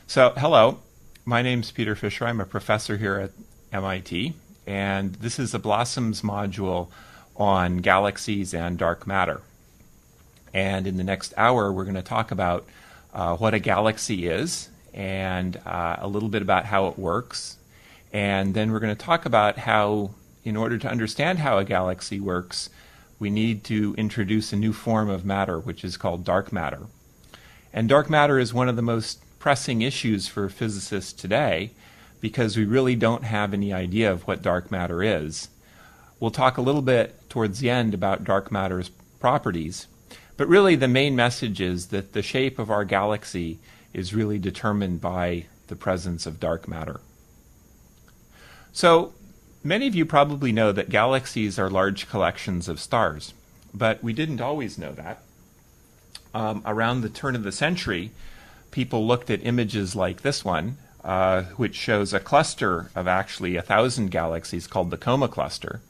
So, hello, my name's Peter Fisher. I'm a professor here at MIT, and this is the Blossoms module on galaxies and dark matter. And in the next hour, we're going to talk about what a galaxy is and a little bit about how it works. And then we're going to talk about how, in order to understand how a galaxy works, we need to introduce a new form of matter, which is called dark matter. And dark matter is one of the most pressing issues for physicists today because we really don't have any idea of what dark matter is. We'll talk a little bit towards the end about dark matter's properties, but really the main message is that the shape of our galaxy is really determined by the presence of dark matter. So many of you probably know that galaxies are large collections of stars, but we didn't always know that. Around the turn of the century, people looked at images like this one, which shows a cluster of actually 1,000 galaxies called the Coma cluster.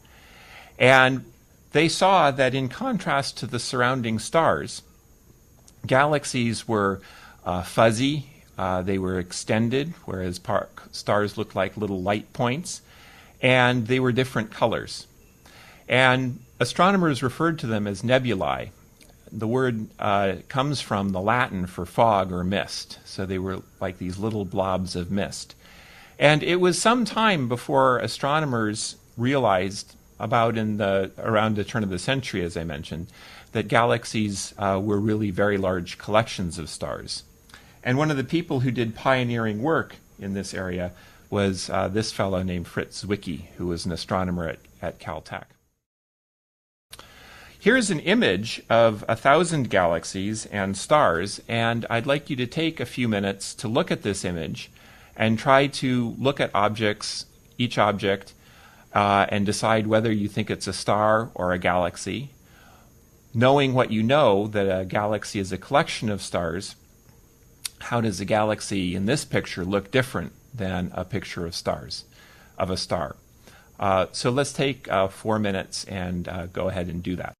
And they saw that in contrast to the surrounding stars, galaxies were fuzzy, they were extended, whereas stars looked like little light points, and they were different colors. And astronomers referred to them as nebulae. The word comes from the Latin for fog or mist, so they were like these little blobs of mist. And it was some time before astronomers realized, around the turn of the century, as I mentioned, that galaxies were really very large collections of stars. And one of the people who did pioneering work in this area was this fellow named Fritz Zwicky, who was an astronomer at Caltech. Here's an image of 1,000 galaxies and stars, and I'd like you to take a few minutes to look at this image and try to look at each object, and decide whether you think it's a star or a galaxy. Knowing what you know, that a galaxy is a collection of stars, how does a galaxy in this picture look different than a picture of a star? So let's take 4 minutes and go ahead and do that.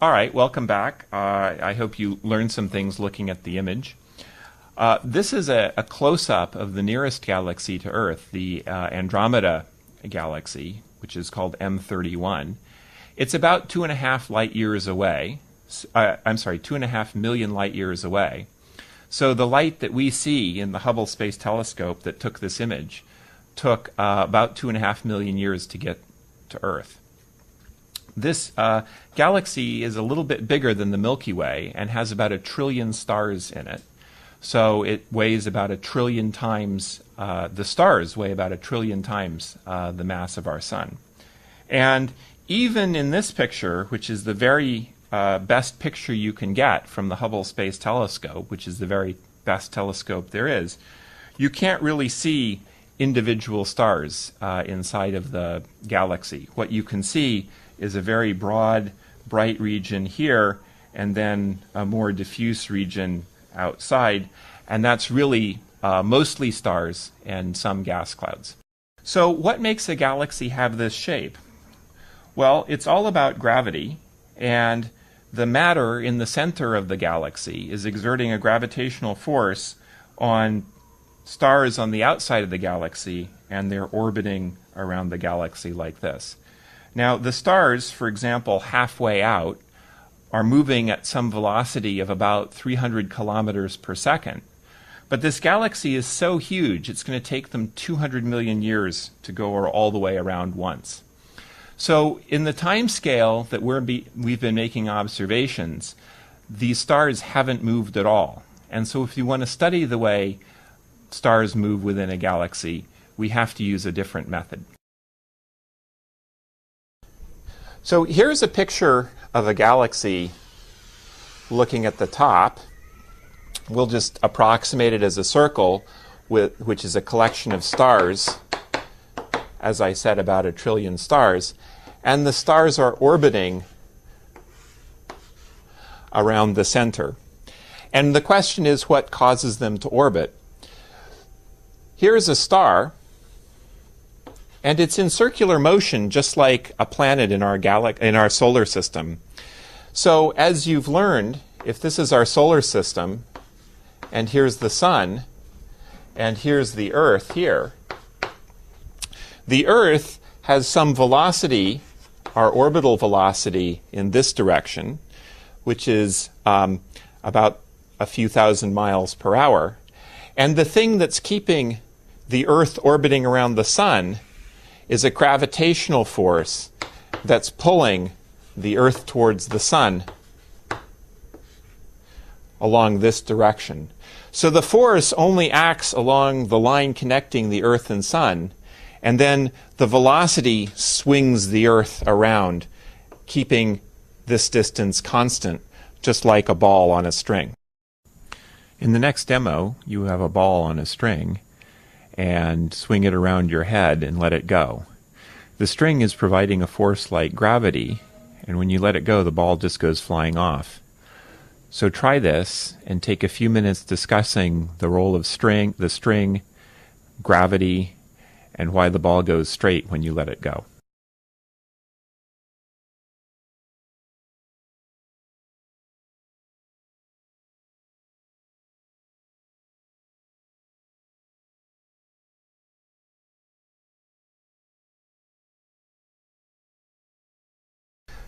All right, welcome back. I hope you learned some things looking at the image. This is a close-up of the nearest galaxy to Earth, the Andromeda galaxy, which is called M31. It's about 2.5 light years away. 2.5 million light years away. So the light that we see in the Hubble Space Telescope that took this image took about 2.5 million years to get to Earth. This galaxy is a little bit bigger than the Milky Way and has about 1 trillion stars in it. So it weighs about 1 trillion times, the stars weigh about 1 trillion times the mass of our sun. And even in this picture, which is the very best picture you can get from the Hubble Space Telescope, which is the very best telescope there is, you can't really see individual stars inside of the galaxy. What you can see is a very broad, bright region here, and then a more diffuse region outside, and that's really mostly stars and some gas clouds. So what makes a galaxy have this shape? Well, it's all about gravity, and the matter in the center of the galaxy is exerting a gravitational force on stars on the outside of the galaxy, and they're orbiting around the galaxy like this. Now, the stars, for example, halfway out, are moving at some velocity of about 300 kilometers per second. But this galaxy is so huge, it's going to take them 200 million years to go all the way around once. So in the time scale that we've been making observations, these stars haven't moved at all. And so if you want to study the way stars move within a galaxy, we have to use a different method. So here's a picture of a galaxy looking at the top. We'll just approximate it as a circle, which is a collection of stars, as I said, about 1 trillion stars. And the stars are orbiting around the center. And the question is, what causes them to orbit? Here's a star, and it's in circular motion just like a planet in our solar system. So as you've learned, if this is our solar system, and here's the sun, and here's the Earth here, the Earth has some velocity, our orbital velocity, in this direction, which is about a few thousand miles per hour. And the thing that's keeping the Earth orbiting around the sun is a gravitational force that's pulling the Earth towards the sun along this direction. So the force only acts along the line connecting the Earth and sun, and then the velocity swings the Earth around, keeping this distance constant, just like a ball on a string. In the next demo, you have a ball on a string, and swing it around your head and let it go. The string is providing a force like gravity, and when you let it go, the ball just goes flying off. So try this and take a few minutes discussing the role of the string, gravity, and why the ball goes straight when you let it go.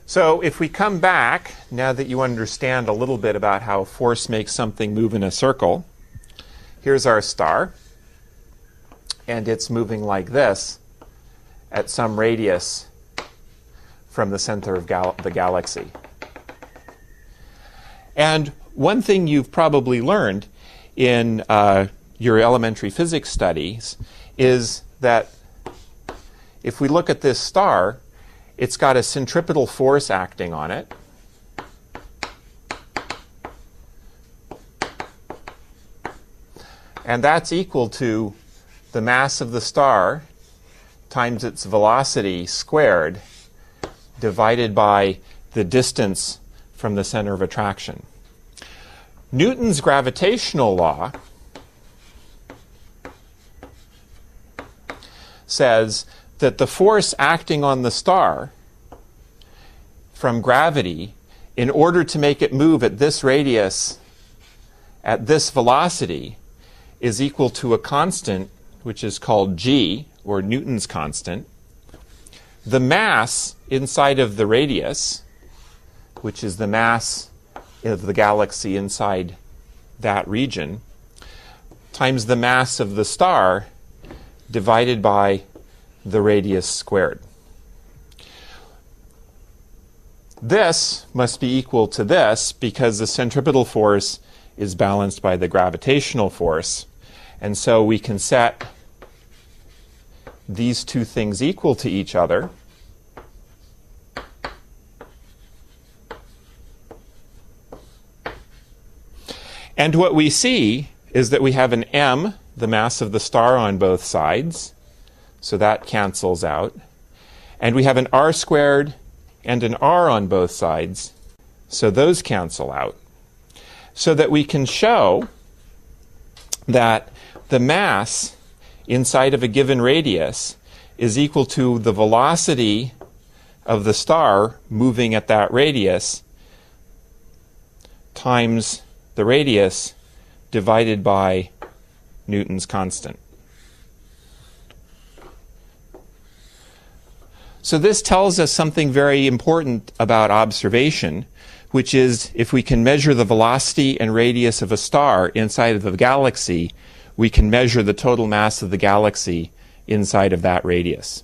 So if we come back, now that you understand a little bit about how force makes something move in a circle, here's our star, and it's moving like this at some radius from the center of the galaxy. And one thing you've probably learned in your elementary physics studies is that if we look at this star, it's got a centripetal force acting on it. And that's equal to the mass of the star times its velocity squared divided by the distance from the center of attraction. Newton's gravitational law says that the force acting on the star from gravity, in order to make it move at this radius, at this velocity, is equal to a constant which is called g, or Newton's constant. The mass inside of the radius, which is the mass of the galaxy inside that region, times the mass of the star divided by the radius squared. This must be equal to this because the centripetal force is balanced by the gravitational force. And so we can set these two things equal to each other. And what we see is that we have an m, the mass of the star, on both sides. So that cancels out. And we have an r squared and an r on both sides. So those cancel out. So that we can show that the mass inside of a given radius is equal to the velocity of the star moving at that radius times the radius divided by Newton's constant. So this tells us something very important about observation, which is if we can measure the velocity and radius of a star inside of a galaxy, we can measure the total mass of the galaxy inside of that radius.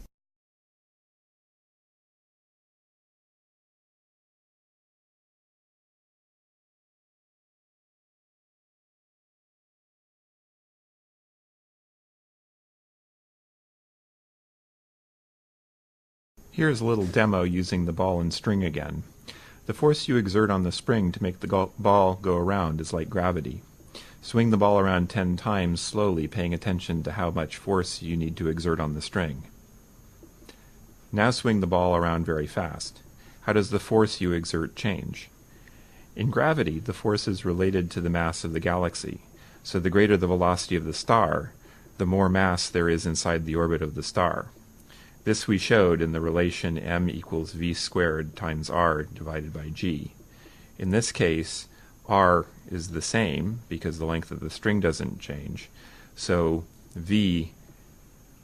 Here's a little demo using the ball and string again. The force you exert on the spring to make the ball go around is like gravity. Swing the ball around 10 times slowly, paying attention to how much force you need to exert on the string. Now swing the ball around very fast. How does the force you exert change? In gravity, the force is related to the mass of the galaxy. So the greater the velocity of the star, the more mass there is inside the orbit of the star. This we showed in the relation m equals v squared times r divided by g. In this case, r is the same because the length of the string doesn't change. So v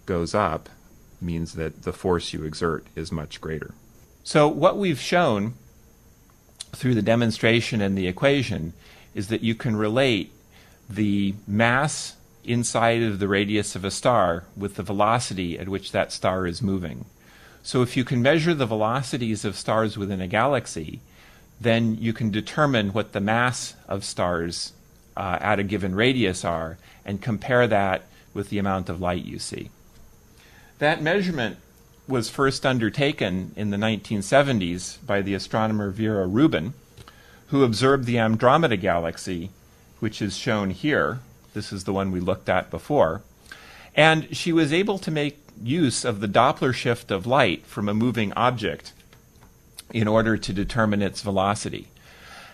goes up means that the force you exert is much greater. So what we've shown through the demonstration and the equation is that you can relate the mass inside of the radius of a star with the velocity at which that star is moving. So if you can measure the velocities of stars within a galaxy, then you can determine what the mass of stars at a given radius are and compare that with the amount of light you see. That measurement was first undertaken in the 1970s by the astronomer Vera Rubin, who observed the Andromeda galaxy, which is shown here. This is the one we looked at before. And she was able to make use of the Doppler shift of light from a moving object in order to determine its velocity.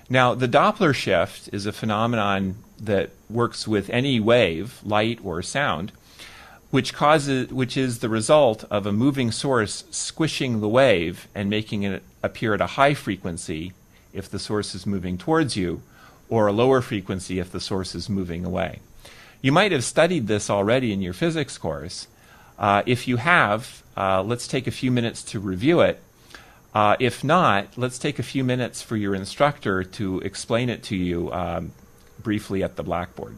Now, the Doppler shift is a phenomenon that works with any wave, light or sound, which is the result of a moving source squishing the wave and making it appear at a high frequency if the source is moving towards you, or a lower frequency if the source is moving away. You might have studied this already in your physics course. If you have, let's take a few minutes to review it. If not, let's take a few minutes for your instructor to explain it to you briefly at the blackboard.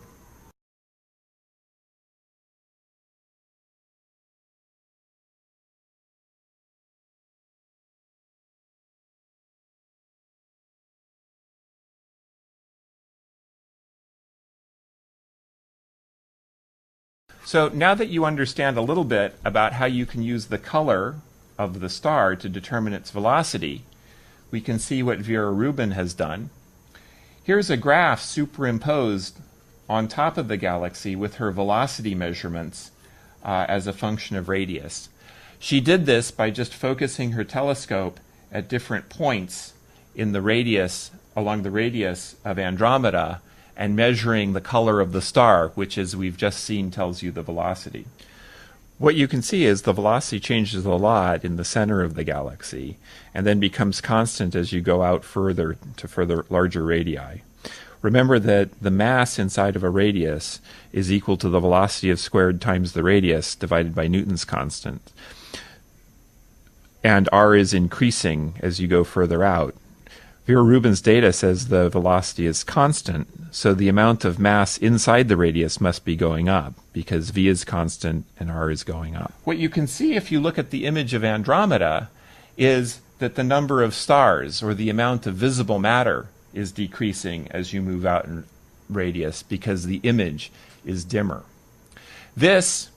So now that you understand a little bit about how you can use the color of the star to determine its velocity, we can see what Vera Rubin has done. Here's a graph superimposed on top of the galaxy with her velocity measurements as a function of radius. She did this by just focusing her telescope at different points in the radius, along the radius of Andromeda, and measuring the color of the star, which, as we've just seen, tells you the velocity. What you can see is the velocity changes a lot in the center of the galaxy and then becomes constant as you go out further to larger radii. Remember that the mass inside of a radius is equal to the velocity of squared times the radius divided by Newton's constant. And r is increasing as you go further out. Vera Rubin's data says the velocity is constant, so the amount of mass inside the radius must be going up because v is constant and r is going up. What you can see if you look at the image of Andromeda is that the number of stars, or the amount of visible matter, is decreasing as you move out in radius because the image is dimmer. This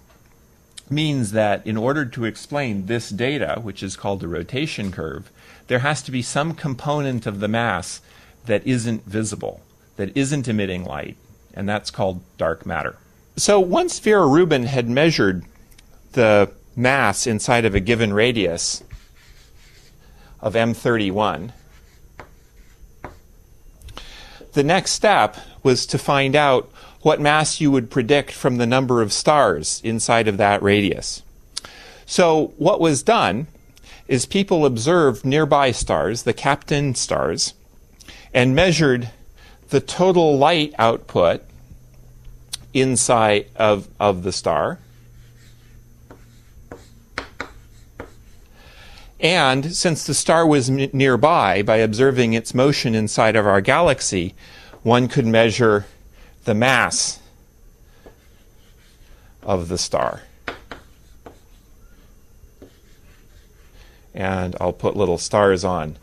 means that in order to explain this data, which is called the rotation curve, there has to be some component of the mass that isn't visible, that isn't emitting light, and that's called dark matter. So once Vera Rubin had measured the mass inside of a given radius of M31, the next step was to find out what mass you would predict from the number of stars inside of that radius. So what was done is people observed nearby stars, the Kapteyn stars, and measured the total light output inside of the star. And since the star was nearby, by observing its motion inside of our galaxy, one could measure the mass of the star. And I'll put little stars on.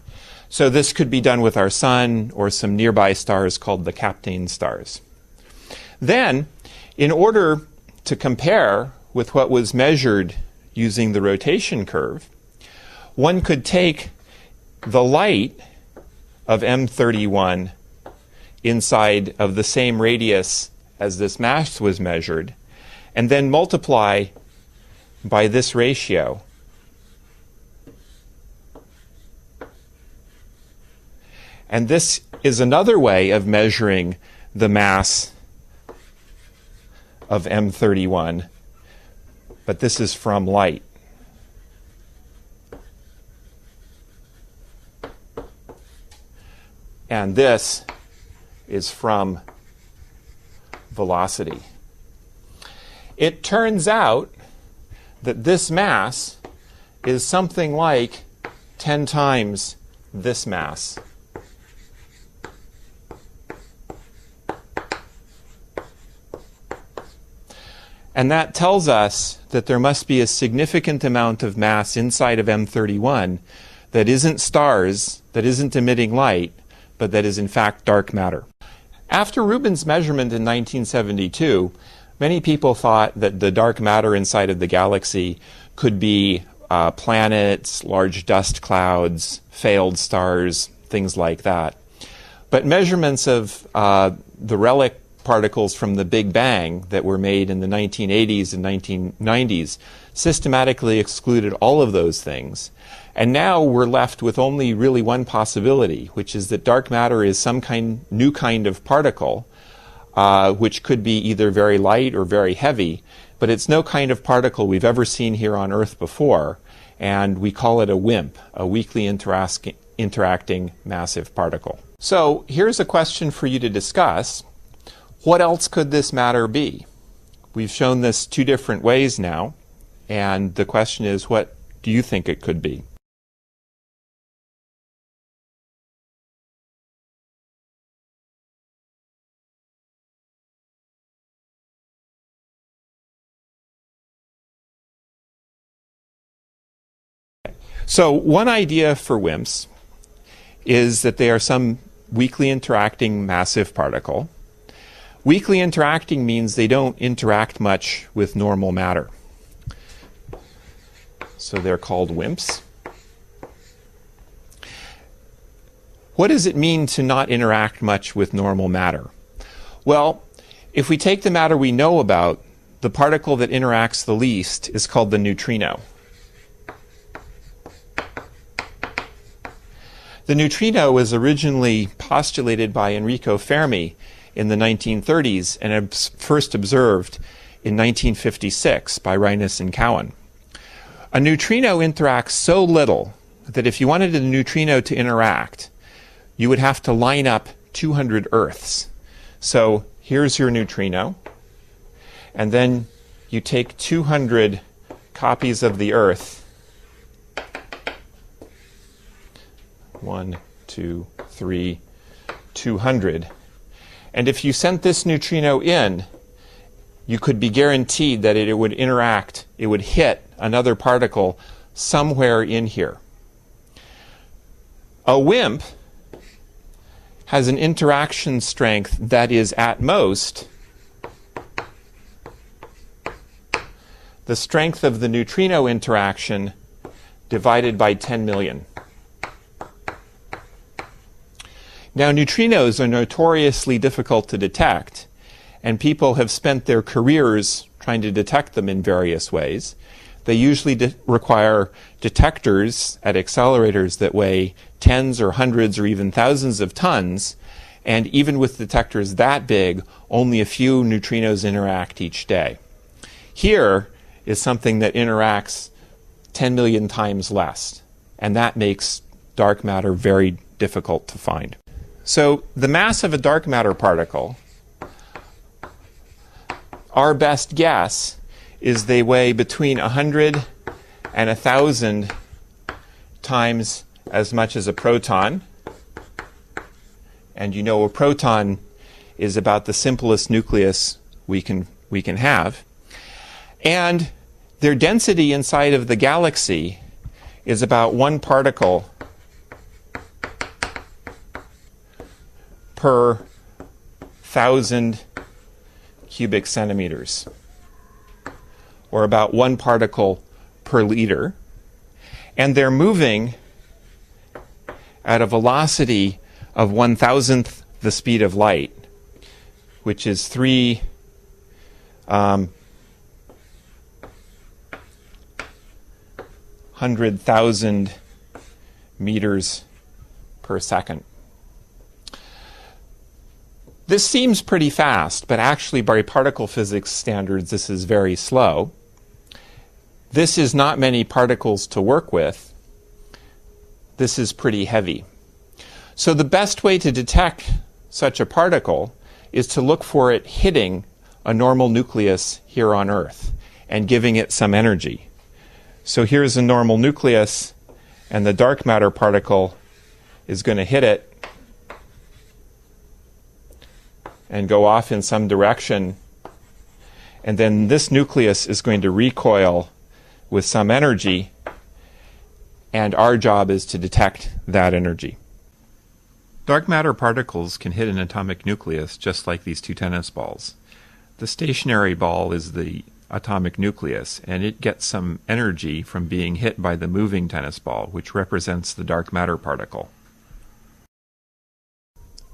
So this could be done with our sun or some nearby stars called the Kapteyn stars. Then, in order to compare with what was measured using the rotation curve, one could take the light of M31 inside of the same radius as this mass was measured, and then multiply by this ratio. And this is another way of measuring the mass of M31, but this is from light. And this is from velocity. It turns out that this mass is something like 10 times this mass. And that tells us that there must be a significant amount of mass inside of M31 that isn't stars, that isn't emitting light, but that is in fact dark matter. After Rubin's measurement in 1972, many people thought that the dark matter inside of the galaxy could be planets, large dust clouds, failed stars, things like that. But measurements of the relic particles from the Big Bang that were made in the 1980s and 1990s systematically excluded all of those things. And now we're left with only really one possibility, which is that dark matter is some new kind of particle, which could be either very light or very heavy, but it's no kind of particle we've ever seen here on Earth before, and we call it a WIMP, a weakly interacting massive particle. So here's a question for you to discuss. What else could this matter be? We've shown this two different ways now, and the question is, what do you think it could be? So one idea for WIMPs is that they are some weakly interacting massive particle. Weakly interacting means they don't interact much with normal matter. So they're called WIMPs. What does it mean to not interact much with normal matter? Well, if we take the matter we know about, the particle that interacts the least is called the neutrino. The neutrino was originally postulated by Enrico Fermi in the 1930s and first observed in 1956 by Reines and Cowan. A neutrino interacts so little that if you wanted a neutrino to interact, you would have to line up 200 Earths. So here's your neutrino, and then you take 200 copies of the Earth. 1, 2, 3, 200. And if you sent this neutrino in, you could be guaranteed that it would interact, it would hit another particle somewhere in here. A WIMP has an interaction strength that is at most the strength of the neutrino interaction divided by 10 million. Now, neutrinos are notoriously difficult to detect, and people have spent their careers trying to detect them in various ways. They usually require detectors at accelerators that weigh tens or hundreds or even thousands of tons, and even with detectors that big, only a few neutrinos interact each day. Here is something that interacts 10 million times less, and that makes dark matter very difficult to find. So the mass of a dark matter particle, our best guess is they weigh between 100 and 1,000 times as much as a proton. And you know a proton is about the simplest nucleus we can have. And their density inside of the galaxy is about one particle per 1,000 cubic centimeters, or about one particle per liter. And they're moving at a velocity of 1,000th the speed of light, which is 300,000 meters per second. This seems pretty fast, but actually by particle physics standards, this is very slow. This is not many particles to work with. This is pretty heavy. So the best way to detect such a particle is to look for it hitting a normal nucleus here on Earth and giving it some energy. So here's a normal nucleus, and the dark matter particle is going to hit it and go off in some direction, and then this nucleus is going to recoil with some energy, and our job is to detect that energy. Dark matter particles can hit an atomic nucleus just like these two tennis balls. The stationary ball is the atomic nucleus, and it gets some energy from being hit by the moving tennis ball, which represents the dark matter particle.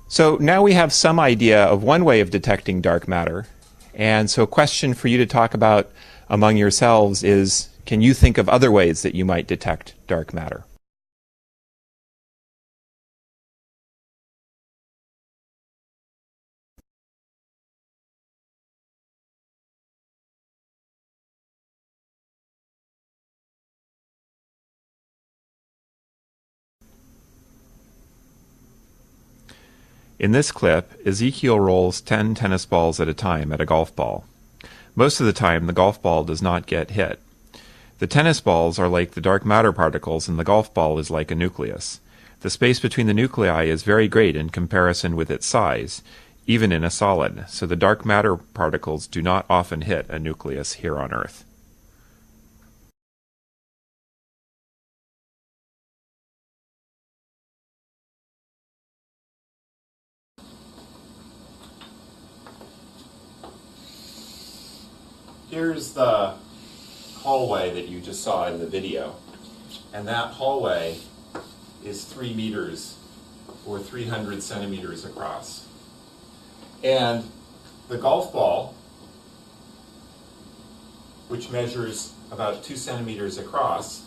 So now we have some idea of one way of detecting dark matter, and so a question for you to talk about among yourselves is, can you think of other ways that you might detect dark matter? In this clip, Ezekiel rolls 10 tennis balls at a time at a golf ball. Most of the time, the golf ball does not get hit. The tennis balls are like the dark matter particles, and the golf ball is like a nucleus. The space between the nuclei is very great in comparison with its size, even in a solid, so the dark matter particles do not often hit a nucleus here on Earth. Here's the hallway that you just saw in the video, and that hallway is 3 meters or 300 centimeters across. And the golf ball, which measures about 2 centimeters across,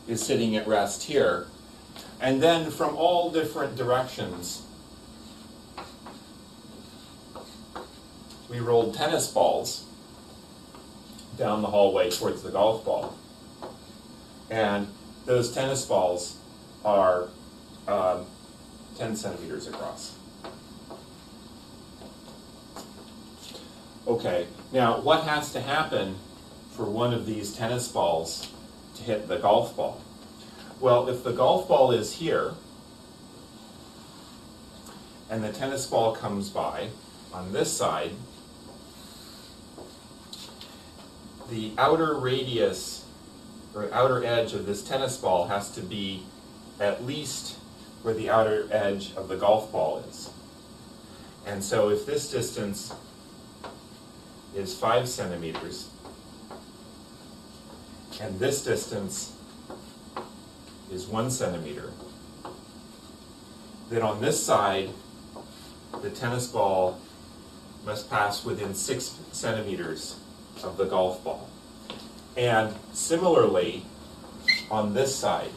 is sitting at rest here. And then from all different directions, we rolled tennis balls down the hallway towards the golf ball. And those tennis balls are 10 centimeters across. Okay, now what has to happen for one of these tennis balls to hit the golf ball? Well, if the golf ball is here, and the tennis ball comes by on this side, the outer radius or outer edge of this tennis ball has to be at least where the outer edge of the golf ball is. And so if this distance is 5 centimeters and this distance is 1 centimeter, then on this side the tennis ball must pass within 6 centimeters of the golf ball. And similarly, on this side,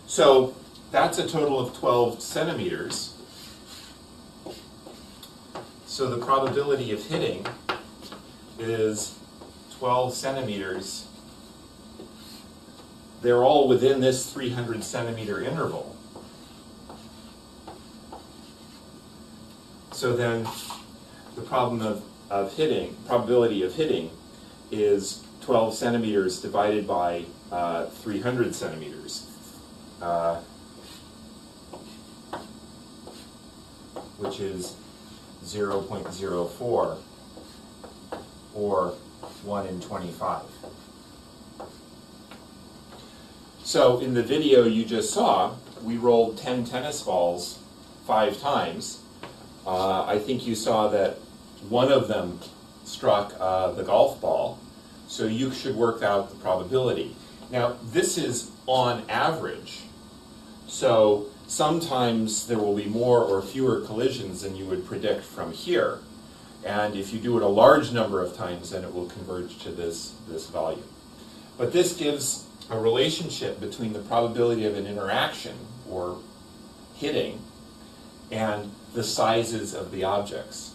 so that's a total of 12 centimeters. So the probability of hitting is 12 centimeters. They're all within this 300 centimeter interval. So then the probability of hitting is 12 centimeters divided by 300 centimeters, which is 0.04, or 1 in 25. So in the video you just saw, we rolled 10 tennis balls 5 times. I think you saw that one of them struck the golf ball, so you should work out the probability. Now, this is on average, so sometimes there will be more or fewer collisions than you would predict from here. And if you do it a large number of times, then it will converge to this value. But this gives a relationship between the probability of an interaction, or hitting, and the sizes of the objects.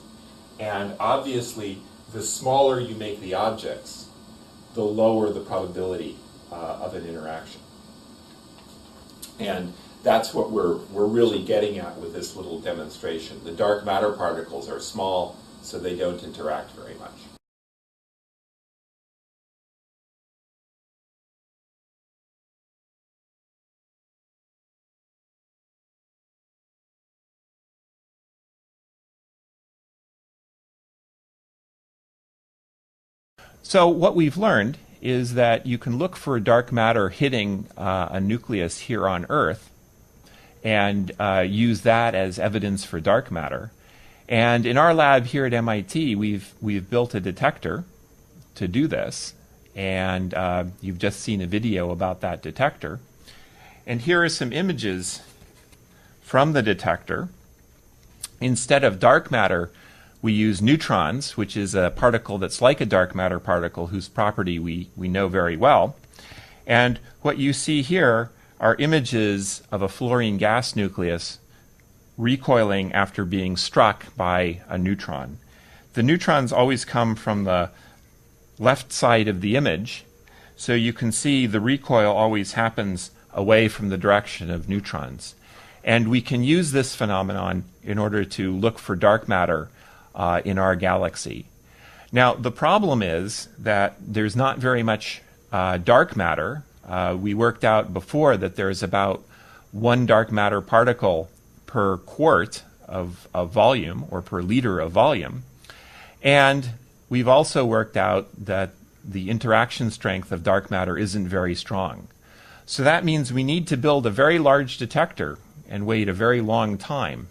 And obviously, the smaller you make the objects, the lower the probability of an interaction. And that's what we're really getting at with this little demonstration. The dark matter particles are small, so they don't interact very much. So what we've learned is that you can look for dark matter hitting a nucleus here on Earth and use that as evidence for dark matter. And in our lab here at MIT, we've built a detector to do this, and you've just seen a video about that detector. And here are some images from the detector. Instead of dark matter, we use neutrons, which is a particle that's like a dark matter particle whose property we know very well. And what you see here are images of a fluorine gas nucleus recoiling after being struck by a neutron. The neutrons always come from the left side of the image, so you can see the recoil always happens away from the direction of neutrons. And we can use this phenomenon in order to look for dark matter in our galaxy. Now, the problem is that there's not very much dark matter. We worked out before that there's about 1 dark matter particle per quart of volume, or per liter of volume. And we've also worked out that the interaction strength of dark matter isn't very strong. So that means we need to build a very large detector and wait a very long time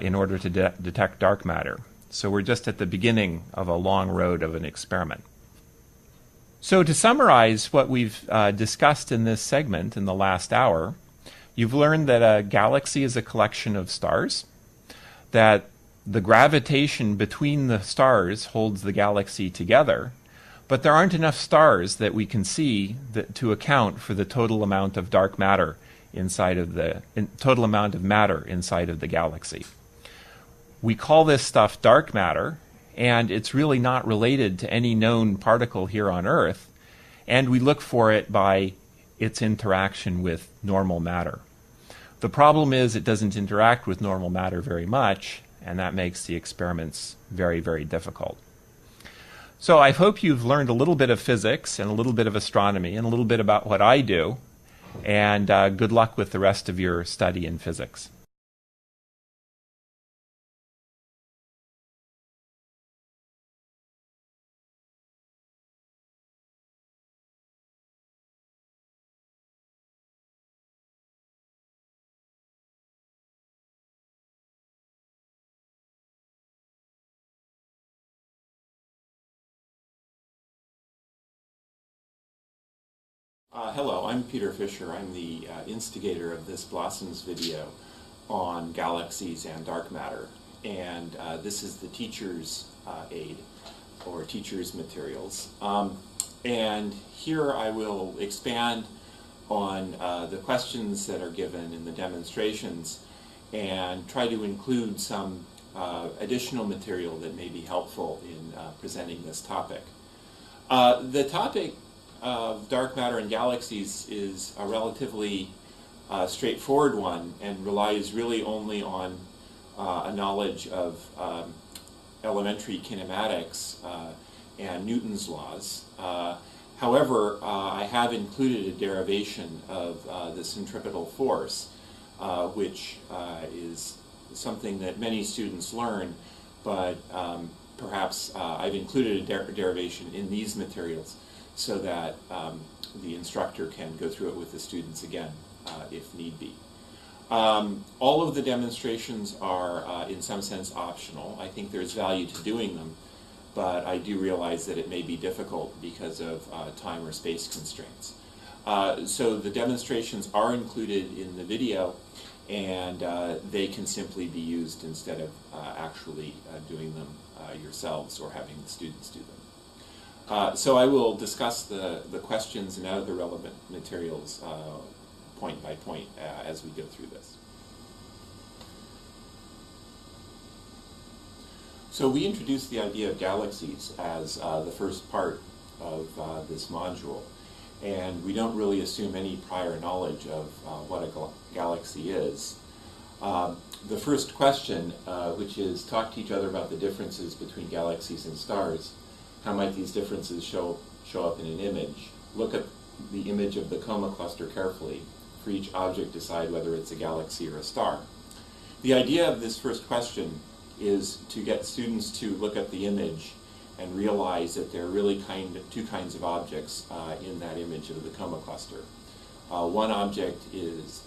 in order to detect dark matter. So we're just at the beginning of a long road of an experiment. So to summarize what we've discussed in this segment in the last hour, you've learned that a galaxy is a collection of stars, that the gravitation between the stars holds the galaxy together, but there aren't enough stars that we can see to account for the total amount of dark matter inside of the total amount of matter inside of the galaxy. We call this stuff dark matter, and it's really not related to any known particle here on Earth, and we look for it by its interaction with normal matter. The problem is it doesn't interact with normal matter very much, and that makes the experiments very, very difficult. So I hope you've learned a little bit of physics and a little bit of astronomy and a little bit about what I do, and good luck with the rest of your study in physics. Hello, I'm Peter Fisher. I'm the instigator of this Blossoms video on galaxies and dark matter. And this is the teacher's aid, or teacher's materials. And here I will expand on the questions that are given in the demonstrations and try to include some additional material that may be helpful in presenting this topic. The topic of dark matter and galaxies is a relatively straightforward one and relies really only on a knowledge of elementary kinematics and Newton's laws. However, I have included a derivation of the centripetal force, which is something that many students learn, but perhaps I've included a derivation in these materials so that the instructor can go through it with the students again if need be. All of the demonstrations are in some sense optional. I think there's value to doing them, but I do realize that it may be difficult because of time or space constraints. So the demonstrations are included in the video, and they can simply be used instead of actually doing them yourselves or having the students do them. So I will discuss the questions and other relevant materials point by point as we go through this. So we introduced the idea of galaxies as the first part of this module, and we don't really assume any prior knowledge of what a galaxy is. The first question, which is talk to each other about the differences between galaxies and stars. How might these differences show up in an image? Look at the image of the coma cluster carefully. For each object, decide whether it's a galaxy or a star. The idea of this first question is to get students to look at the image and realize that there are really two kinds of objects in that image of the coma cluster. One object is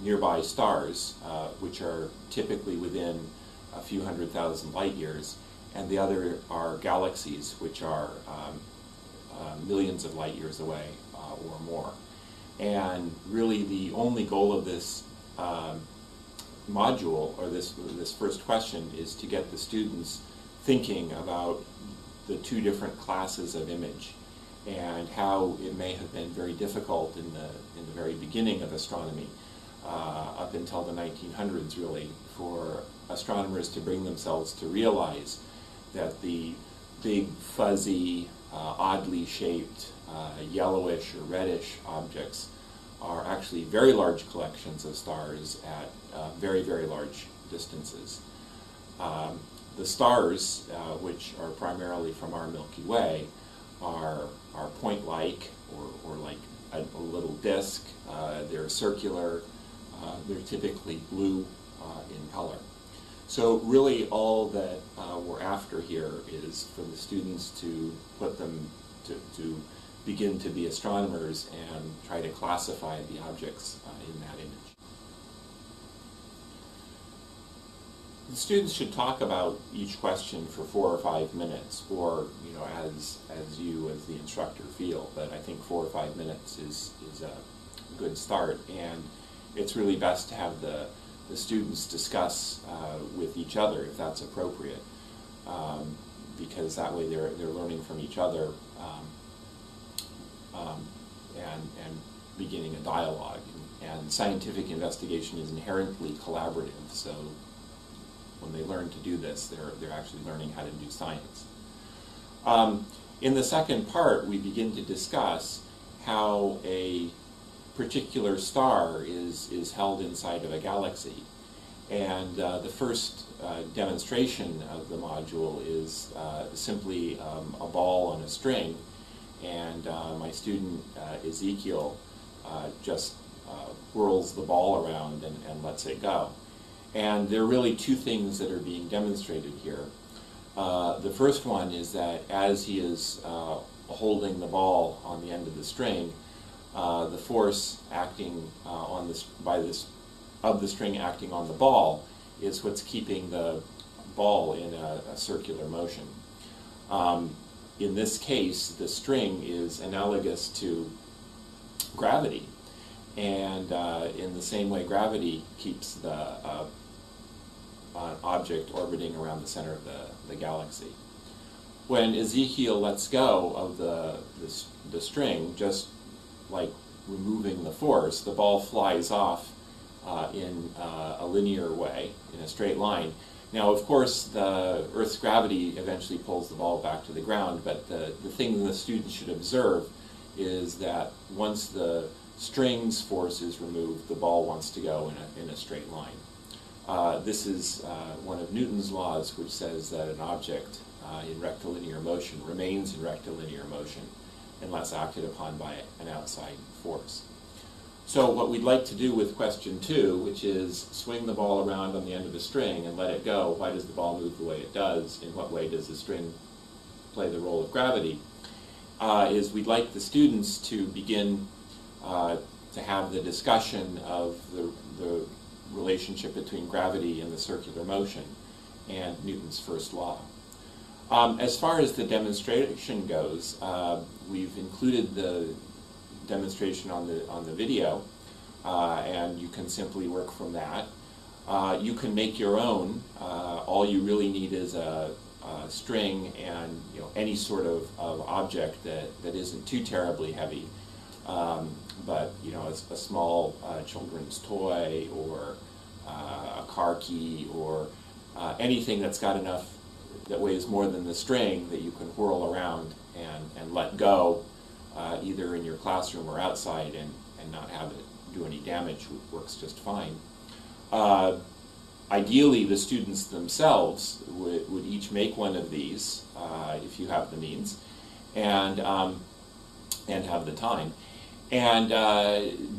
nearby stars, which are typically within a few 100,000 light years, and the other are galaxies, which are millions of light years away or more. And really the only goal of this module, or this first question, is to get the students thinking about the two different classes of image and how it may have been very difficult in the very beginning of astronomy, up until the 1900s really, for astronomers to bring themselves to realize that the big, fuzzy, oddly shaped, yellowish or reddish objects are actually very large collections of stars at very, very large distances. The stars, which are primarily from our Milky Way, are point-like or like a little disk. They're circular. They're typically blue in color. So really all that we're after here is for the students to put them to begin to be astronomers and try to classify the objects in that image. The students should talk about each question for 4 or 5 minutes, or as you as the instructor feel. But I think 4 or 5 minutes is a good start, and it's really best to have the students discuss with each other if that's appropriate, because that way they're learning from each other and beginning a dialogue. And scientific investigation is inherently collaborative, so when they learn to do this, they're actually learning how to do science. In the second part, we begin to discuss how a particular star is held inside of a galaxy. And the first demonstration of the module is simply a ball on a string, and my student Ezekiel just whirls the ball around and lets it go. And there are really two things that are being demonstrated here. The first one is that as he is holding the ball on the end of the string, the force acting of the string acting on the ball is what's keeping the ball in a circular motion. In this case, the string is analogous to gravity, and in the same way gravity keeps the object orbiting around the center of the galaxy. When Ezekiel lets go of the string, just like removing the force, the ball flies off in a linear way, in a straight line. Now, of course, the Earth's gravity eventually pulls the ball back to the ground, but the thing the students should observe is that once the string's force is removed, the ball wants to go in a straight line. This is one of Newton's laws, which says that an object in rectilinear motion remains in rectilinear motion unless acted upon by an outside force. So what we'd like to do with question 2, which is swing the ball around on the end of the string and let it go. Why does the ball move the way it does? In what way does the string play the role of gravity? Is we'd like the students to begin to have the discussion of the relationship between gravity and the circular motion and Newton's first law. As far as the demonstration goes, we've included the demonstration on the video, and you can simply work from that. You can make your own. All you really need is a string and any sort of object that isn't too terribly heavy, but a small children's toy or a car key or anything that's got enough that weighs more than the string that you can whirl around and let go, either in your classroom or outside, and not have it do any damage. Works just fine. Ideally, the students themselves would each make one of these, if you have the means, and have the time, and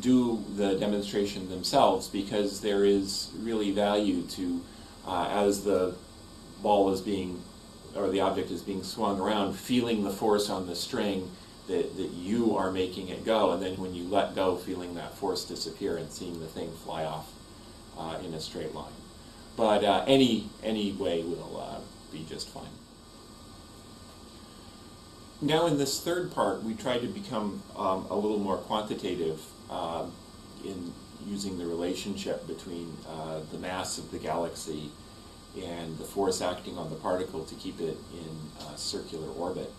do the demonstration themselves, because there is really value to, as the ball is being, or the object is being swung around, feeling the force on the string that you are making it go, and then when you let go, feeling that force disappear and seeing the thing fly off in a straight line. But any way will be just fine. Now in this third part, we try to become a little more quantitative in using the relationship between the mass of the galaxy and the force acting on the particle to keep it in circular orbit.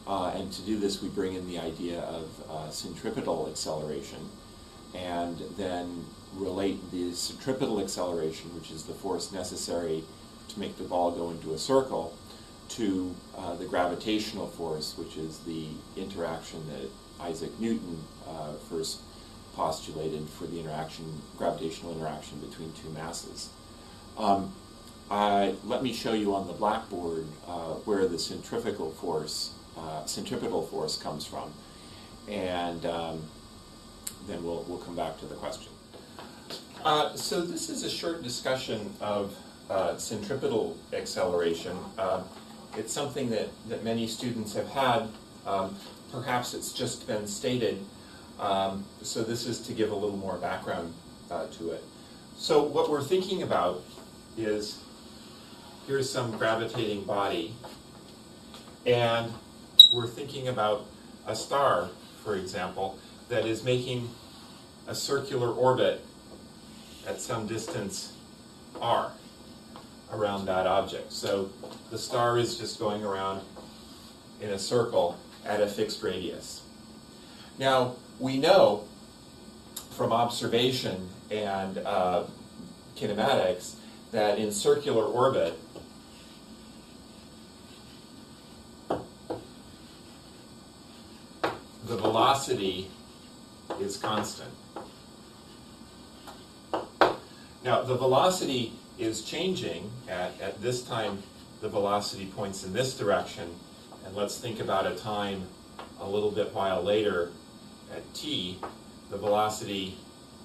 And to do this, we bring in the idea of centripetal acceleration, and then relate the centripetal acceleration, which is the force necessary to make the ball go into a circle, to the gravitational force, which is the interaction that Isaac Newton first postulated for the gravitational interaction between two masses. Let me show you on the blackboard where the centripetal force comes from, and then we'll come back to the question. So this is a short discussion of centripetal acceleration. It's something that many students have had. Perhaps it's just been stated. So this is to give a little more background to it. So what we're thinking about is, here's some gravitating body, and we're thinking about a star, for example, that is making a circular orbit at some distance r around that object. So the star is just going around in a circle at a fixed radius. Now, we know from observation and kinematics that in circular orbit, the velocity is constant. Now, the velocity is changing. At this time, the velocity points in this direction, and let's think about a time a little bit while later at t, the velocity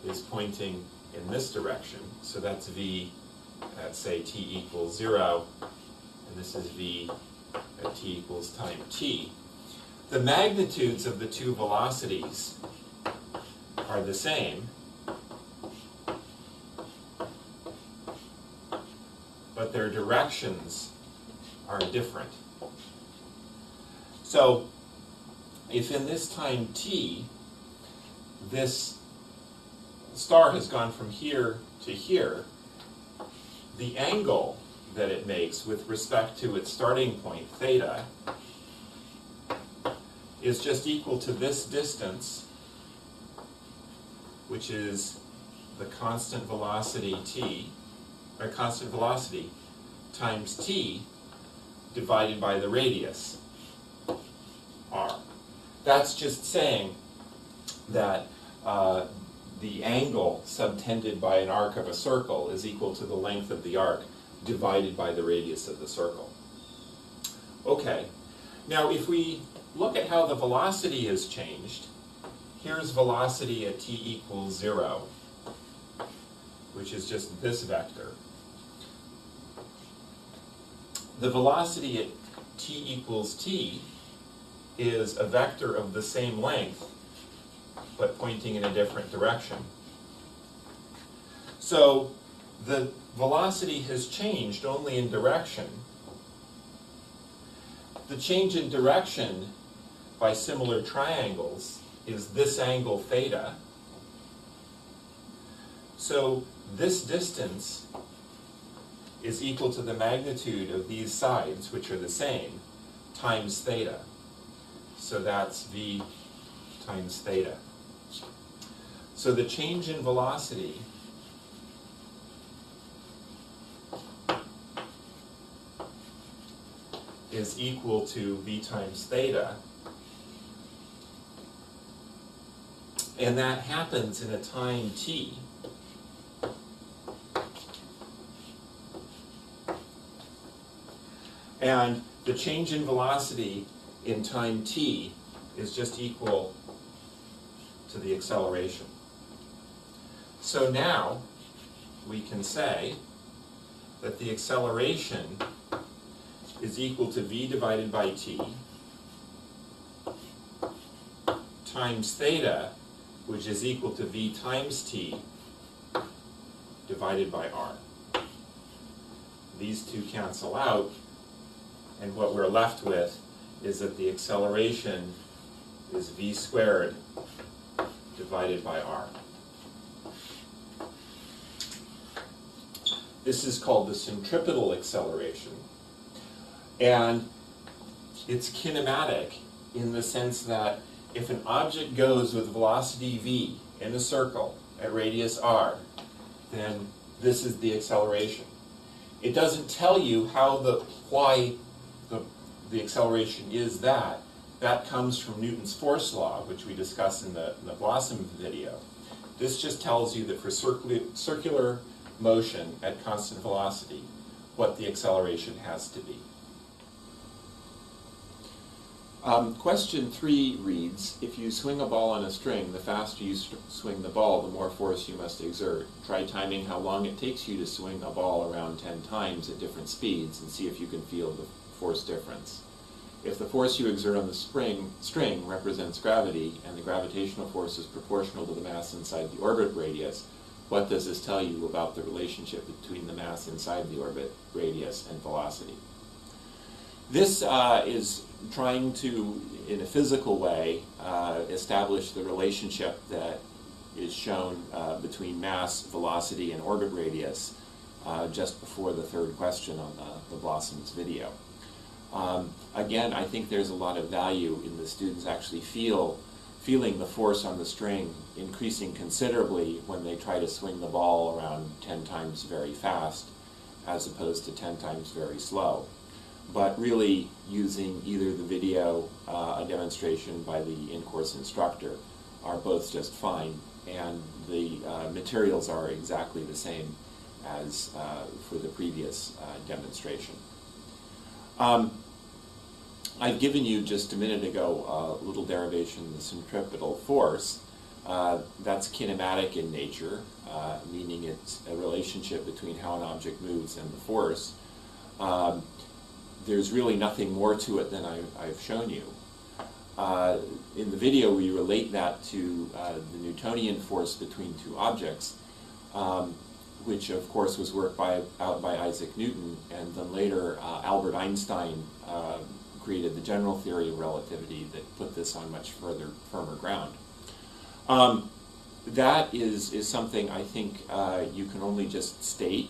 is pointing in this direction. So that's v at, say, t equals 0, and this is v at t equals time t. The magnitudes of the two velocities are the same, but their directions are different. So if in this time t, this star has gone from here to here, the angle that it makes with respect to its starting point, theta, is just equal to this distance, which is the constant velocity t, or constant velocity times t divided by the radius, r. That's just saying that the angle subtended by an arc of a circle is equal to the length of the arc divided by the radius of the circle. Okay, now if we look at how the velocity has changed, here's velocity at t equals 0, which is just this vector. The velocity at t equals t is a vector of the same length, but pointing in a different direction. So the velocity has changed only in direction. The change in direction by similar triangles is this angle theta. So this distance is equal to the magnitude of these sides, which are the same, times theta. So that's v times theta. So the change in velocity is equal to v times theta, and that happens in a time t. And the change in velocity in time t is just equal to the acceleration. So now we can say that the acceleration is equal to v divided by t times theta, which is equal to v times t divided by r. These two cancel out, and what we're left with is that the acceleration is v squared divided by r. This is called the centripetal acceleration, and it's kinematic in the sense that if an object goes with velocity v in a circle at radius r, then this is the acceleration. It doesn't tell you why the acceleration is that. That comes from Newton's force law, which we discussed in the Blossom video. This just tells you that for circular motion at constant velocity, what the acceleration has to be. Question 3 reads, if you swing a ball on a string, the faster you swing the ball, the more force you must exert. Try timing how long it takes you to swing a ball around 10 times at different speeds and see if you can feel the force difference. If the force you exert on the string represents gravity and the gravitational force is proportional to the mass inside the orbit radius, what does this tell you about the relationship between the mass inside the orbit radius and velocity? This is trying to, in a physical way, establish the relationship that is shown between mass, velocity, and orbit radius just before the third question on the Blossoms video. Again, I think there's a lot of value in the students actually feeling the force on the string increasing considerably when they try to swing the ball around 10 times very fast as opposed to 10 times very slow. But really using either the video, a demonstration by the in-course instructor, are both just fine, and the materials are exactly the same as for the previous demonstration. I've given you just a minute ago a little derivation of the centripetal force. That's kinematic in nature, meaning it's a relationship between how an object moves and the force. There's really nothing more to it than I've shown you. In the video, we relate that to the Newtonian force between two objects, which of course was worked out by Isaac Newton, and then later Albert Einstein created the general theory of relativity that put this on much firmer ground. That is something I think you can only just state.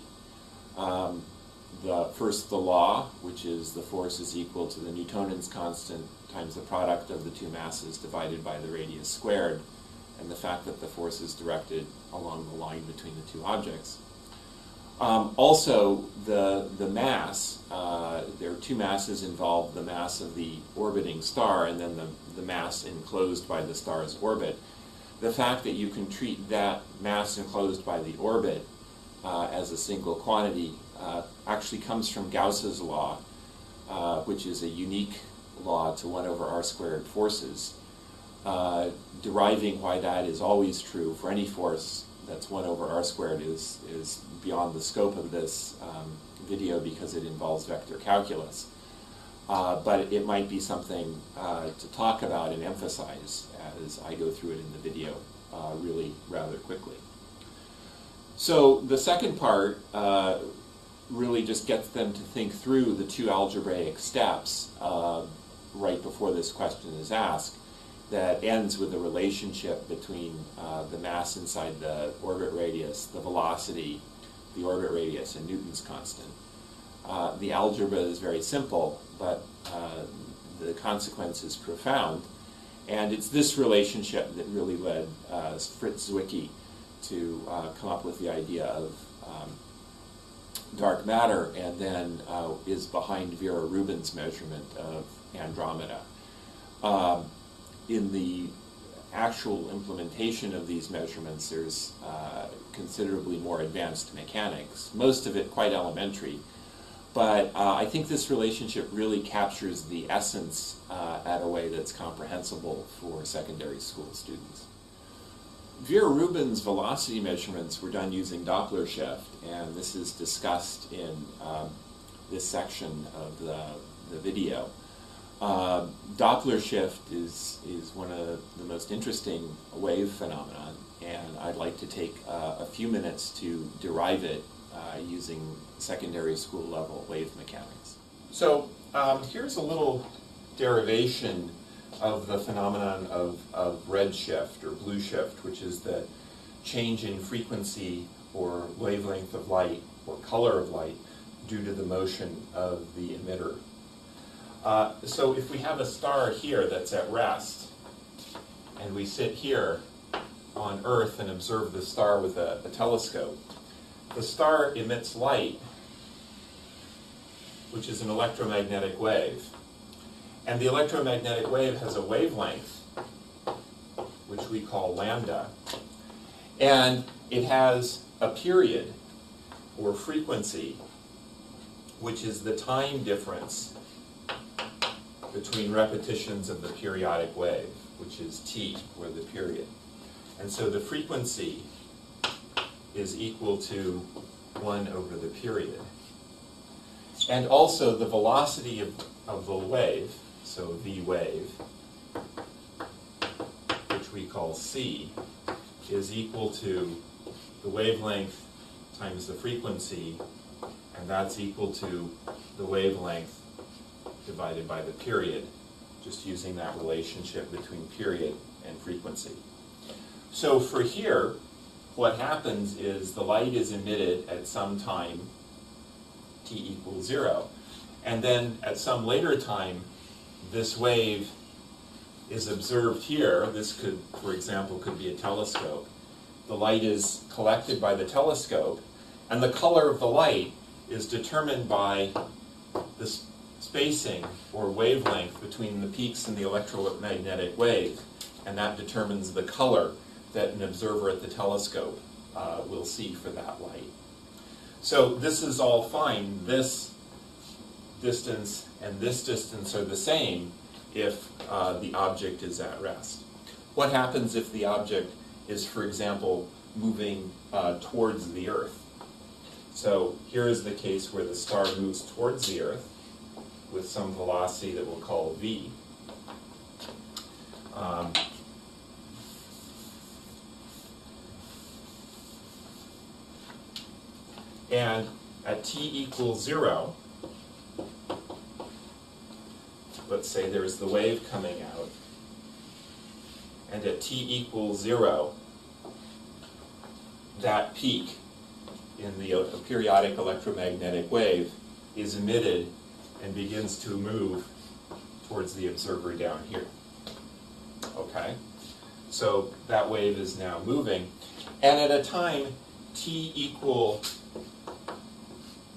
First, the law, which is the force is equal to the Newtonian's constant times the product of the two masses divided by the radius squared, and the fact that the force is directed along the line between the two objects. Also, the mass, there are two masses involved, the mass of the orbiting star and then the mass enclosed by the star's orbit. The fact that you can treat that mass enclosed by the orbit as a single quantity actually comes from Gauss's law, which is a unique law to 1 over r squared forces, deriving why that is always true for any force that's 1 over r squared is beyond the scope of this video because it involves vector calculus. But it might be something to talk about and emphasize as I go through it in the video really rather quickly. So the second part really just gets them to think through the two algebraic steps right before this question is asked, that ends with the relationship between the mass inside the orbit radius, the velocity, the orbit radius, and Newton's constant. The algebra is very simple, but the consequence is profound. And it's this relationship that really led Fritz Zwicky to come up with the idea of dark matter, and then is behind Vera Rubin's measurement of Andromeda. In the actual implementation of these measurements, there's considerably more advanced mechanics, most of it quite elementary. But I think this relationship really captures the essence at a way that's comprehensible for secondary school students. Vera Rubin's velocity measurements were done using Doppler shift, and this is discussed in this section of the video. Doppler shift is one of the most interesting wave phenomena, and I'd like to take a few minutes to derive it using secondary school level wave mechanics. So here's a little derivation of the phenomenon of red shift or blue shift, which is the change in frequency or wavelength of light or color of light due to the motion of the emitter. So if we have a star here that's at rest, and we sit here on Earth and observe the star with a telescope, the star emits light, which is an electromagnetic wave. And the electromagnetic wave has a wavelength, which we call lambda. And it has a period, or frequency, which is the time difference between repetitions of the periodic wave, which is t, or the period. And so the frequency is equal to 1 over the period. And also the velocity of the wave, so v wave, which we call c, is equal to the wavelength times the frequency, and that's equal to the wavelength divided by the period, just using that relationship between period and frequency. So for here, what happens is the light is emitted at some time t equals 0, and then at some later time, this wave is observed here. This could, for example, could be a telescope. The light is collected by the telescope, and the color of the light is determined by the spacing or wavelength between the peaks in the electromagnetic wave, and that determines the color that an observer at the telescope will see for that light. So this is all fine. This distance and this distance are the same if the object is at rest. What happens if the object is, for example, moving towards the Earth? So here is the case where the star moves towards the Earth with some velocity that we'll call v. And at t equals 0, let's say there's the wave coming out, and at t equals 0, that peak in the periodic electromagnetic wave is emitted and begins to move towards the observer down here. Okay? So that wave is now moving. And at a time t equal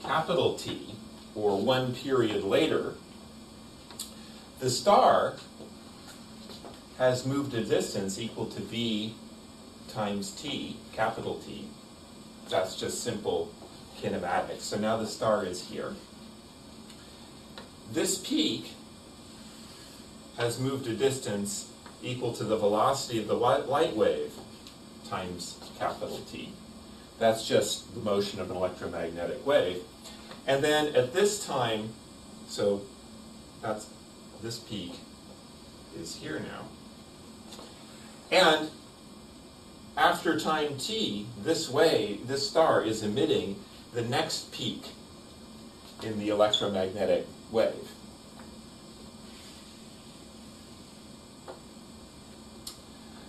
capital T, or 1 period later, the star has moved a distance equal to v times t, capital T. That's just simple kinematics. So now the star is here. This peak has moved a distance equal to the velocity of the light wave times capital T. That's just the motion of an electromagnetic wave. And then at this time, so that's this peak is here now. And after time t, this star is emitting the next peak in the electromagnetic wave.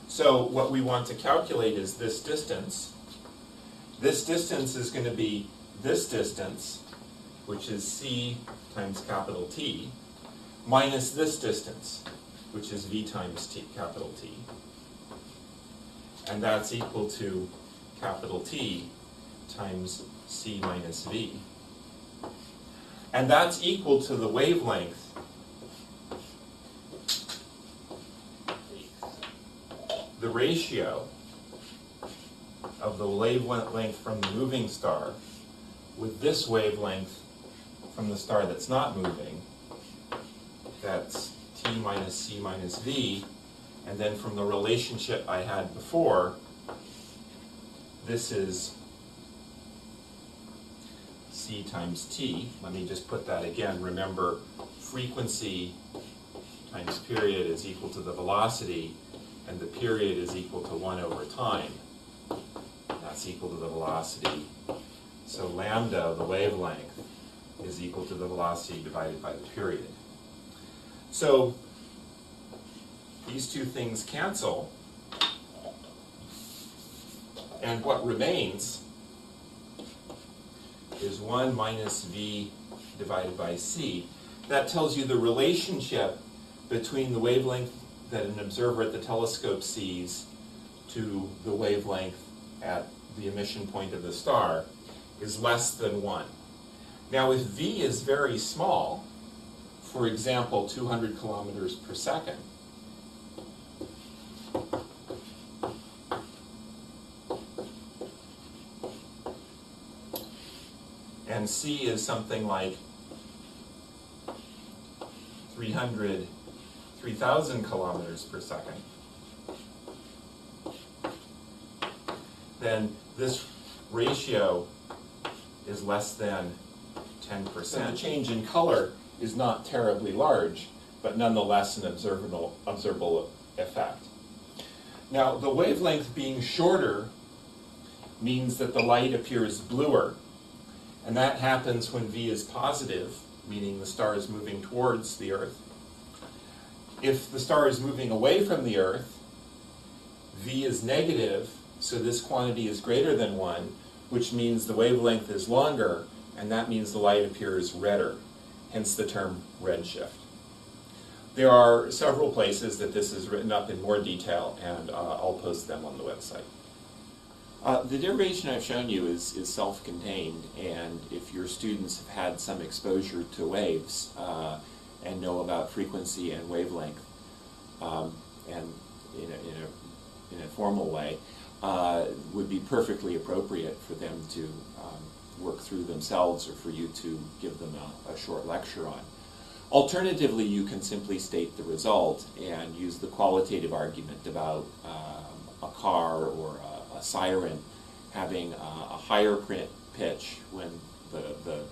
So what we want to calculate is this distance. This distance is going to be this distance, which is c times capital T, minus this distance, which is v times t, capital T. And that's equal to capital T times c minus v. And that's equal to the wavelength the ratio of the wavelength from the moving star with this wavelength from the star that's not moving. That's T minus C minus V. And then from the relationship I had before, this is C times T. Let me just put that again. Remember, frequency times period is equal to the velocity, and the period is equal to 1 over time. That's equal to the velocity. So lambda, the wavelength, is equal to the velocity divided by the period. So these two things cancel, and what remains is 1 minus v divided by c. That tells you the relationship between the wavelength that an observer at the telescope sees to the wavelength at the emission point of the star is less than 1. Now, if v is very small, for example, 200 kilometers per second, and c is something like 3,000 kilometers per second, then this ratio is less than 10%. So the change in color is not terribly large, but nonetheless an observable effect. Now, the wavelength being shorter means that the light appears bluer, and that happens when v is positive, meaning the star is moving towards the Earth. If the star is moving away from the Earth, v is negative, so this quantity is greater than 1, which means the wavelength is longer, and that means the light appears redder, hence the term redshift. There are several places that this is written up in more detail, and I'll post them on the website. The derivation I've shown you is self-contained, and if your students have had some exposure to waves and know about frequency and wavelength, and in a formal way, would be perfectly appropriate for them to work through themselves, or for you to give them a short lecture on. Alternatively, you can simply state the result and use the qualitative argument about a car or a siren having a higher pitch when the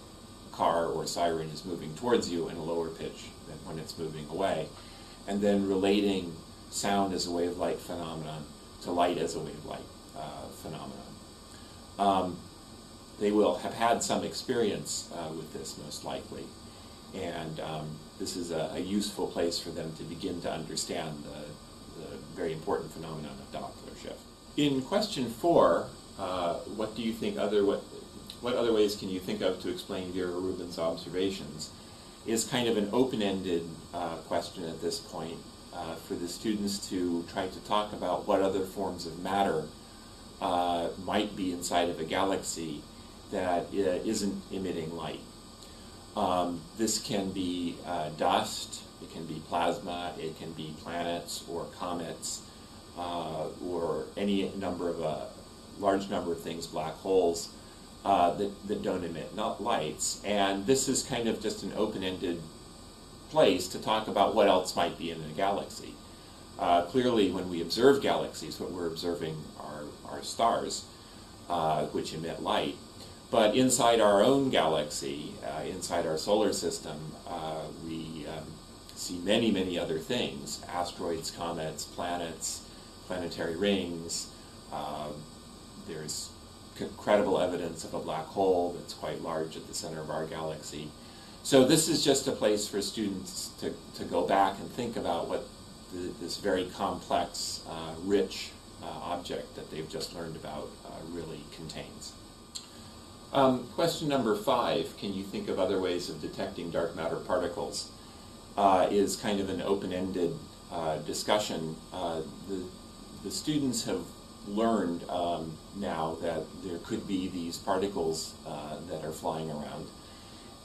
car or siren is moving towards you, and a lower pitch than when it's moving away, and then relating sound as a wave-like phenomenon to light as a wave-like phenomenon. They will have had some experience with this, most likely, and this is a useful place for them to begin to understand the very important phenomenon of Doppler shift. In question 4, what do you think what other ways can you think of to explain Vera Rubin's observations, is kind of an open-ended question at this point for the students to try to talk about what other forms of matter might be inside of a galaxy that isn't emitting light. This can be dust, it can be plasma, it can be planets or comets, or any number of large number of things, black holes, that don't emit lights. And this is kind of just an open-ended place to talk about what else might be in a galaxy. Clearly, when we observe galaxies, what we're observing are stars, which emit light. But inside our own galaxy, inside our solar system, we see many, many other things: asteroids, comets, planets, planetary rings. There's credible evidence of a black hole that's quite large at the center of our galaxy. So this is just a place for students to go back and think about what this very complex, rich object that they've just learned about really contains. Question number 5, can you think of other ways of detecting dark matter particles? Is kind of an open-ended discussion. The students have learned now that there could be these particles that are flying around,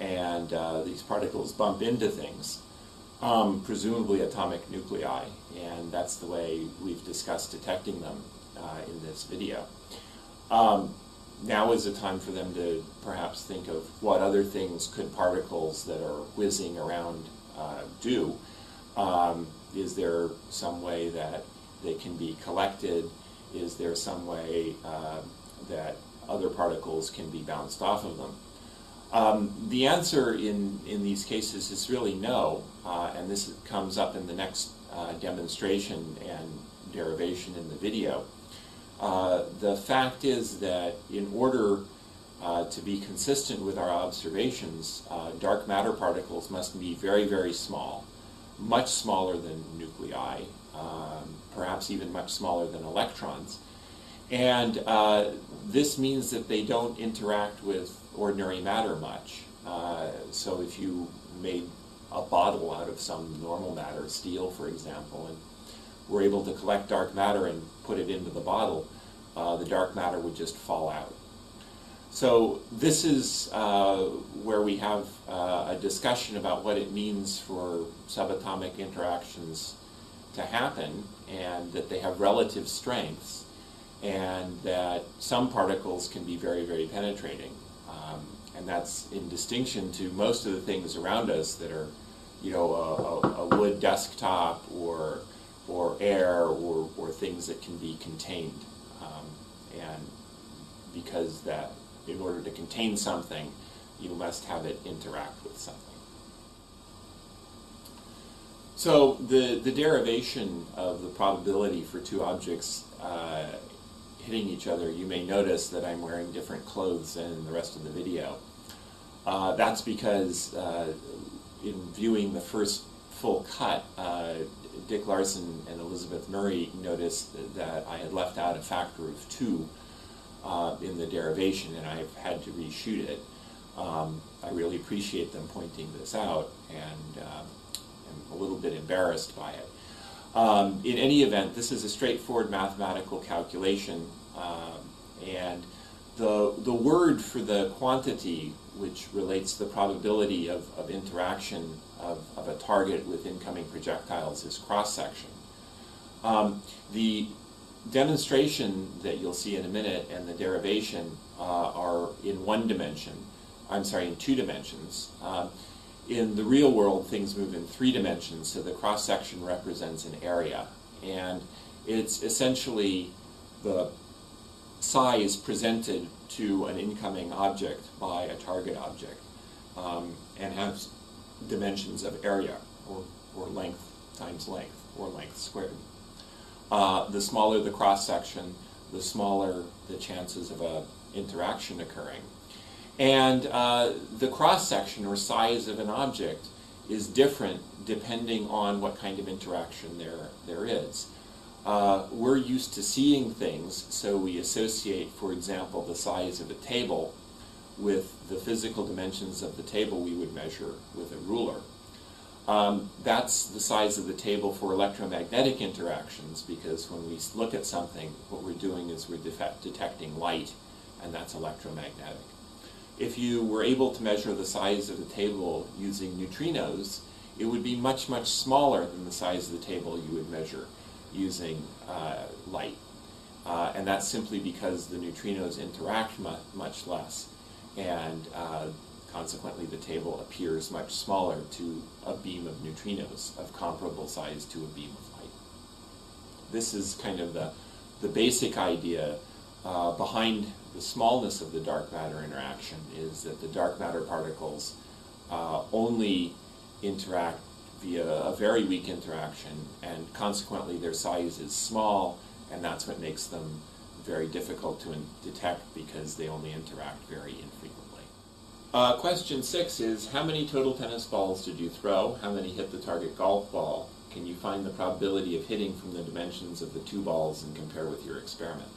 and these particles bump into things, presumably atomic nuclei, and that's the way we've discussed detecting them in this video. Now is the time for them to perhaps think of what other things could particles that are whizzing around do. Is there some way that they can be collected? Is there some way that other particles can be bounced off of them? The answer in these cases is really no, and this comes up in the next demonstration and derivation in the video. The fact is that in order to be consistent with our observations, dark matter particles must be very, very small, much smaller than nuclei, perhaps even much smaller than electrons. And this means that they don't interact with ordinary matter much. So if you made a bottle out of some normal matter, steel for example, and were able to collect dark matter and put it into the bottle, the dark matter would just fall out. So this is where we have a discussion about what it means for subatomic interactions to happen, and that they have relative strengths, and that some particles can be very, very penetrating. And that's in distinction to most of the things around us that are, you know, a wood desktop or air or things that can be contained. And because that in order to contain something, you must have it interact with something. So the derivation of the probability for two objects hitting each other, you may notice that I'm wearing different clothes than in the rest of the video. That's because in viewing the first full cut, Dick Larson and Elizabeth Murray noticed that I had left out a factor of 2 in the derivation, and I've had to reshoot it. I really appreciate them pointing this out, and I'm a little bit embarrassed by it. In any event, this is a straightforward mathematical calculation, and the word for the quantity which relates the probability of interaction of a target with incoming projectiles is cross-section. The demonstration that you'll see in a minute and the derivation are in in 2 dimensions. In the real world, things move in 3 dimensions, so the cross-section represents an area. And it's essentially the size presented to an incoming object by a target object, and has dimensions of area, or length times length, or length squared. The smaller the cross-section, the smaller the chances of an interaction occurring. And the cross-section or size of an object is different depending on what kind of interaction there is. We're used to seeing things, so we associate, for example, the size of a table with the physical dimensions of the table we would measure with a ruler. That's the size of the table for electromagnetic interactions, because when we look at something, what we're doing is we're detecting light, and that's electromagnetic. If you were able to measure the size of the table using neutrinos, it would be much, much smaller than the size of the table you would measure using light. And that's simply because the neutrinos interact much less, and consequently the table appears much smaller to a beam of neutrinos of comparable size to a beam of light. This is kind of the basic idea behind the smallness of the dark matter interaction, is that the dark matter particles only interact via a very weak interaction, and consequently their size is small, and that's what makes them very difficult to detect, because they only interact very infrequently. Question 6 is, how many total tennis balls did you throw? How many hit the target golf ball? Can you find the probability of hitting from the dimensions of the two balls and compare with your experiment?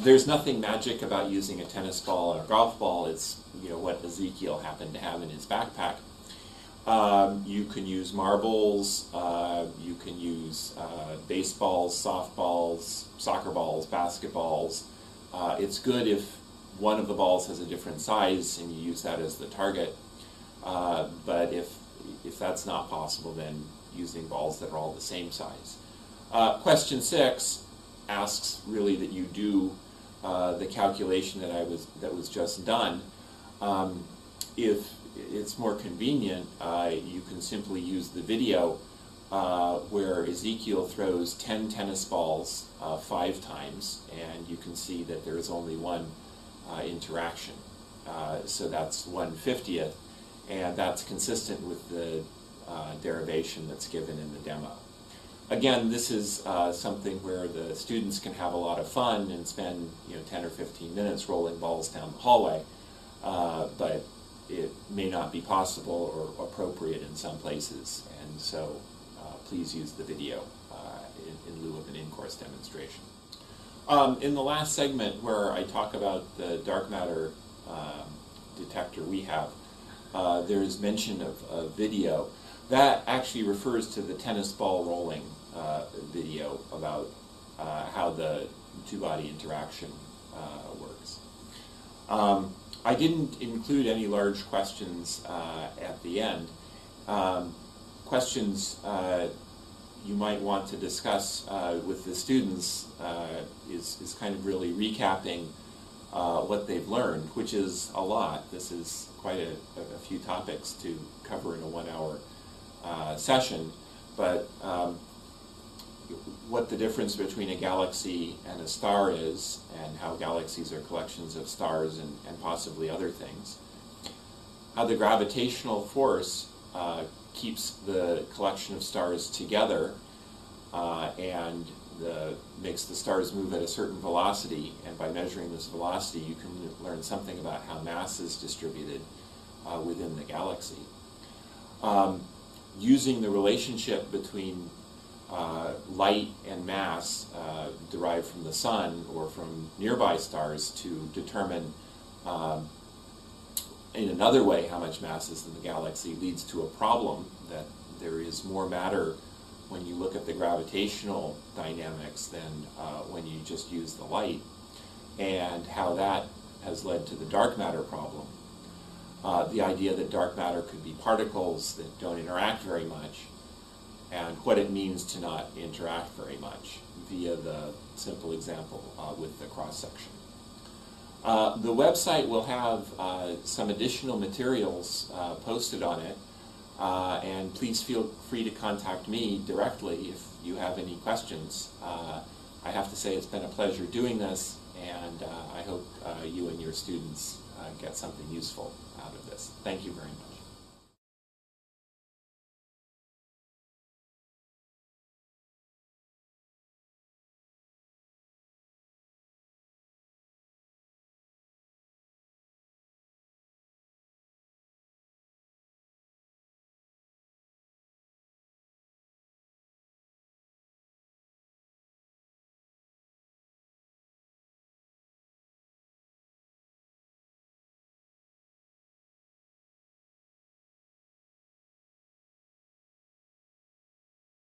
There's nothing magic about using a tennis ball or a golf ball. It's what Ezekiel happened to have in his backpack. You can use marbles, you can use baseballs, softballs, soccer balls, basketballs. It's good if one of the balls has a different size and you use that as the target. But if that's not possible, then using balls that are all the same size. Question 6 asks really that you do the calculation that was just done. If it's more convenient, you can simply use the video where Ezekiel throws 10 tennis balls 5 times, and you can see that there is only one interaction. So that's 1/50th, and that's consistent with the derivation that's given in the demo. Again, this is something where the students can have a lot of fun and spend 10 or 15 minutes rolling balls down the hallway, but it may not be possible or appropriate in some places, and so please use the video in lieu of an in-course demonstration. In the last segment where I talk about the dark matter detector we have, there's mention of a video. That actually refers to the tennis ball rolling video about how the two-body interaction works. I didn't include any large questions at the end. Questions you might want to discuss with the students is kind of really recapping what they've learned, which is a lot. This is quite a few topics to cover in a 1-hour session, but what the difference between a galaxy and a star is, and how galaxies are collections of stars and possibly other things. How the gravitational force keeps the collection of stars together and makes the stars move at a certain velocity, and by measuring this velocity you can learn something about how mass is distributed within the galaxy. Using the relationship between light and mass derived from the sun or from nearby stars to determine in another way how much mass is in the galaxy leads to a problem that there is more matter when you look at the gravitational dynamics than when you just use the light, and how that has led to the dark matter problem. The idea that dark matter could be particles that don't interact very much, and what it means to not interact very much via the simple example with the cross-section. The website will have some additional materials posted on it, and please feel free to contact me directly if you have any questions. I have to say it's been a pleasure doing this, and I hope you and your students get something useful out of this. Thank you very much.